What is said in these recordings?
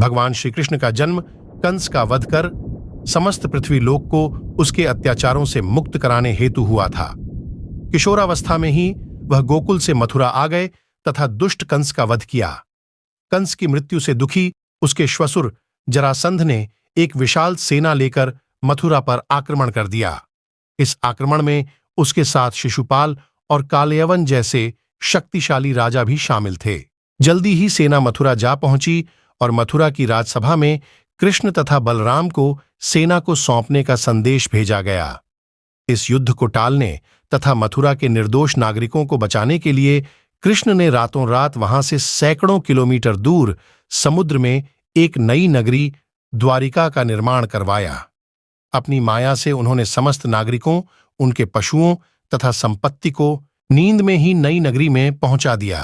भगवान श्री कृष्ण का जन्म कंस का वध कर समस्त पृथ्वी लोक को उसके अत्याचारों से मुक्त कराने हेतु हुआ था। किशोरावस्था में ही वह गोकुल से मथुरा आ गए तथा दुष्ट कंस का वध किया। कंस की मृत्यु से दुखी उसके श्वशुर जरासंध ने एक विशाल सेना लेकर मथुरा पर आक्रमण कर दिया। इस आक्रमण में उसके साथ शिशुपाल और कालयवन जैसे शक्तिशाली राजा भी शामिल थे। जल्दी ही सेना मथुरा जा पहुंची और मथुरा की राजसभा में कृष्ण तथा बलराम को सेना को सौंपने का संदेश भेजा गया। इस युद्ध को टालने तथा मथुरा के निर्दोष नागरिकों को बचाने के लिए कृष्ण ने रातों रात वहां से सैकड़ों किलोमीटर दूर समुद्र में एक नई नगरी द्वारिका का निर्माण करवाया। अपनी माया से उन्होंने समस्त नागरिकों, उनके पशुओं तथा संपत्ति को नींद में ही नई नगरी में पहुंचा दिया।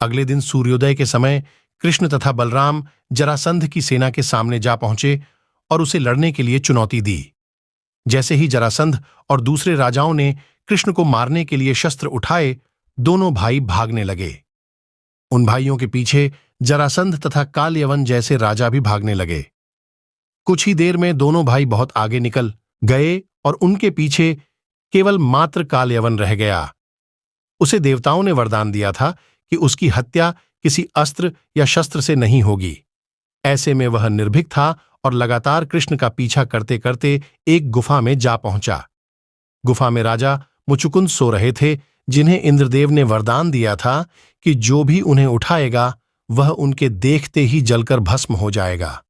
अगले दिन सूर्योदय के समय कृष्ण तथा बलराम जरासंध की सेना के सामने जा पहुंचे और उसे लड़ने के लिए चुनौती दी। जैसे ही जरासंध और दूसरे राजाओं ने कृष्ण को मारने के लिए शस्त्र उठाए, दोनों भाई भागने लगे। उन भाइयों के पीछे जरासंध तथा कालयवन जैसे राजा भी भागने लगे। कुछ ही देर में दोनों भाई बहुत आगे निकल गए और उनके पीछे केवल मात्र कालयवन रह गया। उसे देवताओं ने वरदान दिया था कि उसकी हत्या किसी अस्त्र या शस्त्र से नहीं होगी। ऐसे में वह निर्भीक था और लगातार कृष्ण का पीछा करते करते एक गुफा में जा पहुंचा। गुफा में राजा मुचुकुंद सो रहे थे, जिन्हें इंद्रदेव ने वरदान दिया था कि जो भी उन्हें उठाएगा वह उनके देखते ही जलकर भस्म हो जाएगा।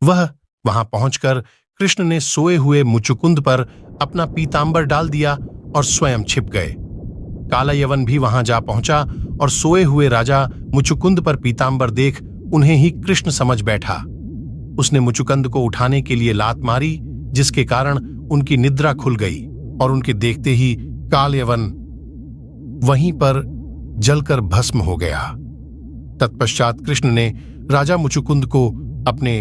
वह वहां पहुंचकर कृष्ण ने सोए हुए मुचुकुंद पर अपना पीतांबर डाल दिया और स्वयं छिप गए। कालयवन भी वहां जा पहुंचा और सोए हुए राजा मुचुकुंद पर पीतांबर देख उन्हें ही कृष्ण समझ बैठा। उसने मुचुकुंद को उठाने के लिए लात मारी, जिसके कारण उनकी निद्रा खुल गई और उनके देखते ही कालयवन वहीं पर जलकर भस्म हो गया। तत्पश्चात कृष्ण ने राजा मुचुकुंद को अपने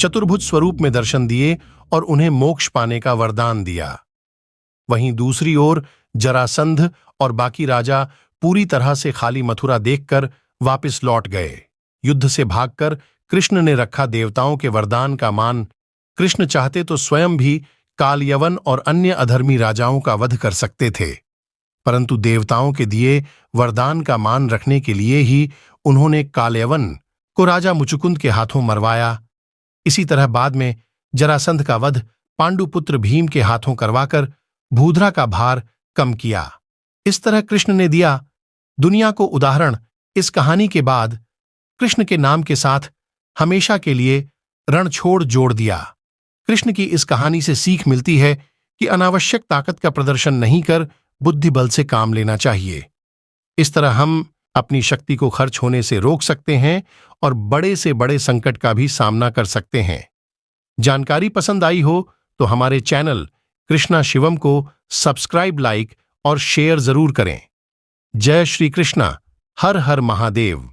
चतुर्भुज स्वरूप में दर्शन दिए और उन्हें मोक्ष पाने का वरदान दिया। वहीं दूसरी ओर जरासंध और बाकी राजा पूरी तरह से खाली मथुरा देखकर वापस लौट गए। युद्ध से भागकर कृष्ण ने रखा देवताओं के वरदान का मान। कृष्ण चाहते तो स्वयं भी कालयवन और अन्य अधर्मी राजाओं का वध कर सकते थे, परंतु देवताओं के दिए वरदान का मान रखने के लिए ही उन्होंने कालयवन को राजा मुचुकुंद के हाथों मरवाया। इसी तरह बाद में जरासंध का वध पांडुपुत्र भीम के हाथों करवाकर भूधरा का भार कम किया। इस तरह कृष्ण ने दिया दुनिया को उदाहरण। इस कहानी के बाद कृष्ण के नाम के साथ हमेशा के लिए रण छोड़ जोड़ दिया। कृष्ण की इस कहानी से सीख मिलती है कि अनावश्यक ताकत का प्रदर्शन नहीं कर बुद्धि बल से काम लेना चाहिए। इस तरह हम अपनी शक्ति को खर्च होने से रोक सकते हैं और बड़े से बड़े संकट का भी सामना कर सकते हैं। जानकारी पसंद आई हो तो हमारे चैनल कृष्णा शिवम को सब्सक्राइब, लाइक और शेयर जरूर करें। जय श्री कृष्णा। हर हर महादेव।